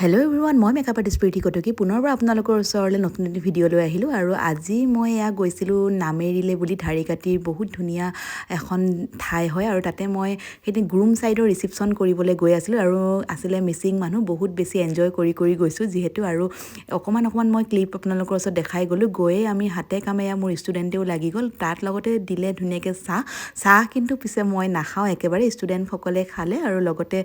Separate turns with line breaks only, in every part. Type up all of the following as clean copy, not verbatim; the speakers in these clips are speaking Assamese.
হেল্ল' এভৰিৱান, মই মেকআপ আৰ্টিষ্ট প্ৰীতি কটকী পুনৰবাৰ আপোনালোকৰ ওচৰলৈ নতুন ভিডিঅ' লৈ আহিলোঁ। আৰু আজি মই গৈছিলোঁ নামেৰিলে বুলি ঢাৰিকাটিৰ বহুত ধুনীয়া এখন ঠাই হয়। আৰু তাতে মই সেইদিন গ্ৰুম ছাইডৰ ৰিচিপশ্যন কৰিবলৈ গৈ আছিলোঁ আৰু আছিলে মিচিং মানুহ। বহুত বেছি এনজয় কৰি গৈছোঁ যিহেতু, আৰু অকণমান মই ক্লিপ আপোনালোকৰ ওচৰত দেখাই গ'লোঁ। গৈয়ে আমি হাতে কামে মোৰ ষ্টুডেণ্টেও লাগি গ'ল, তাত লগতে দিলে ধুনীয়াকৈ চাহ কিন্তু পিছে মই নাখাওঁ একেবাৰে, ষ্টুডেণ্টসকলে খালে। আৰু লগতে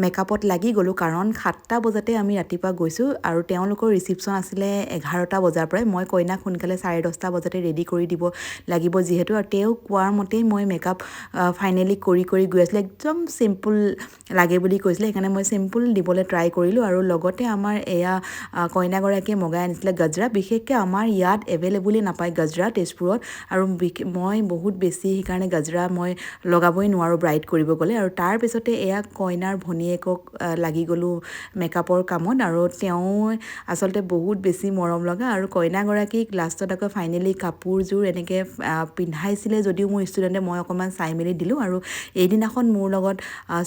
মেকআপত লাগি গ'লোঁ, কাৰণ 7টা বজাতে আমি ৰাতিপুৱা গৈছোঁ আৰু তেওঁলোকৰ ৰিচিপশ্যন আছিলে 11টা বজাৰ পৰাই। মই কইনাক সোনকালে 10:30 বজাতে ৰেডি কৰি দিব লাগিব যিহেতু, আৰু তেওঁ কোৱাৰ মতেই মই মেকআপ ফাইনেলি কৰি গৈ আছিলোঁ। একদম চিম্পুল লাগে বুলি কৈছিলে, সেইকাৰণে মই চিম্পুল দিবলৈ ট্ৰাই কৰিলোঁ। আৰু লগতে আমাৰ কইনাগৰাকীয়ে মগাই আনিছিলে গজৰা। বিশেষকৈ আমাৰ ইয়াত এভেইলেবলেই নাপায় গজৰা তেজপুৰত, আৰু মই বহুত বেছি সেইকাৰণে গজৰা মই লগাবই নোৱাৰোঁ ব্ৰাইড কৰিব গ'লে। আৰু তাৰপিছতে কইনাৰ ভনীয়েকক লাগি গ'লোঁ মেকআপৰ কামত, আৰু তেওঁ আচলতে বহুত বেছি মৰম লগা। আৰু কইনাগৰাকীক লাষ্টত আকৌ ফাইনেলি কাপোৰযোৰ এনেকৈ পিন্ধাইছিলে যদিও মোৰ ষ্টুডেণ্টে, মই অকণমান চাই মেলি দিলোঁ। আৰু এইদিনাখন মোৰ লগত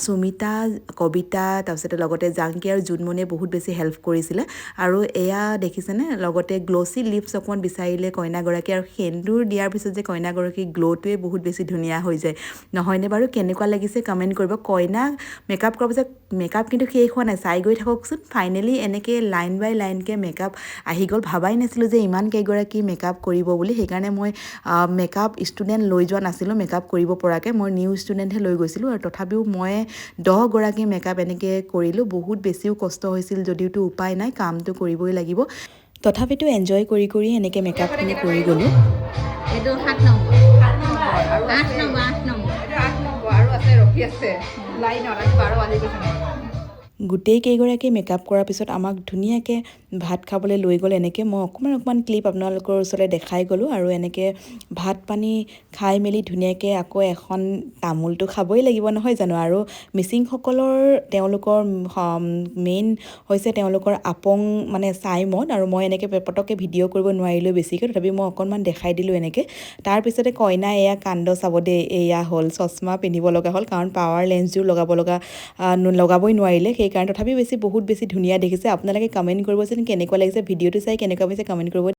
সুমিতা, কবিতা, তাৰপিছতে লগতে জাংকী আৰু জুনমণিয়ে বহুত বেছি হেল্প কৰিছিলে। আৰু দেখিছেনে, লগতে গ্ল'চি লিপছ অকণমান বিচাৰিলে কইনাগৰাকী, আৰু সেন্দুৰ দিয়াৰ পিছত যে কইনাগৰাকীৰ গ্ল'টোৱে বহুত বেছি ধুনীয়া হৈ যায়, নহয়নে বাৰু? কেনেকুৱা লাগিছে কমেণ্ট কৰিব। কইনাক মেকআপ কৰাৰ পিছত মেকআপ কিন্তু শেষ হোৱা নাই, চাই গৈ থাককচোন। ফাইনেলি এনেকৈ লাইন বাই লাইনকৈ মেকআপ আহি গ'ল। ভাবাই নাছিলোঁ যে ইমান কেইগৰাকী মেকআপ কৰিব বুলি, সেইকাৰণে মই মেকআপ ষ্টুডেণ্ট লৈ যোৱা নাছিলোঁ মেকআপ কৰিব পৰাকৈ, মই নিউ ষ্টুডেণ্টহে লৈ গৈছিলোঁ। আৰু তথাপিও মই 10গৰাকী মেকআপ এনেকৈ কৰিলোঁ। বহুত বেছিও কষ্ট হৈছিল যদিওতো উপায় নাই, কামটো কৰিবই লাগিব। তথাপিতো এনজয় কৰি এনেকৈ মেকআপখিনি কৰি গ'লোঁ।
এইটো 7 নম্বৰ, 8 নম্বৰ আৰু আছে, ৰখি আছে লাইনত, আজি 12 বাজি গৈছে।
গোটেই কেইগৰাকী মেকআপ কৰাৰ পিছত আমাক ধুনীয়াকৈ ভাত খাবলৈ লৈ গ'ল। এনেকৈ মই অকণমান ক্লিপ আপোনালোকৰ ওচৰলৈ দেখাই গ'লোঁ। আৰু এনেকৈ ভাত পানী খাই মেলি ধুনীয়াকৈ আকৌ এখন তামোলটো খাবই লাগিব নহয় জানো। আৰু মিচিংসকলৰ তেওঁলোকৰ মেইন হৈছে তেওঁলোকৰ আপং, মানে চাইমদ। আৰু মই এনেকৈ পটককৈ ভিডিঅ' কৰিব নোৱাৰিলোঁ বেছিকৈ, তথাপি মই অকণমান দেখাই দিলোঁ এনেকৈ। তাৰপিছতে কইনা কাণ্ড চাব দেই, হ'ল চশমা পিন্ধিব লগা হ'ল, কাৰণ পাৱাৰ লেন্সযোৰ লগাবই নোৱাৰিলে সেইকাৰণে। তথাপি বহুত বেছি ধুনীয়া দেখিছে। আপোনালোকে কমেণ্ট কৰিব যেন কেনেকুৱা লাগিছে, ভিডিঅ'টো চাই কেনেকুৱা পাইছে কমেণ্ট কৰিব।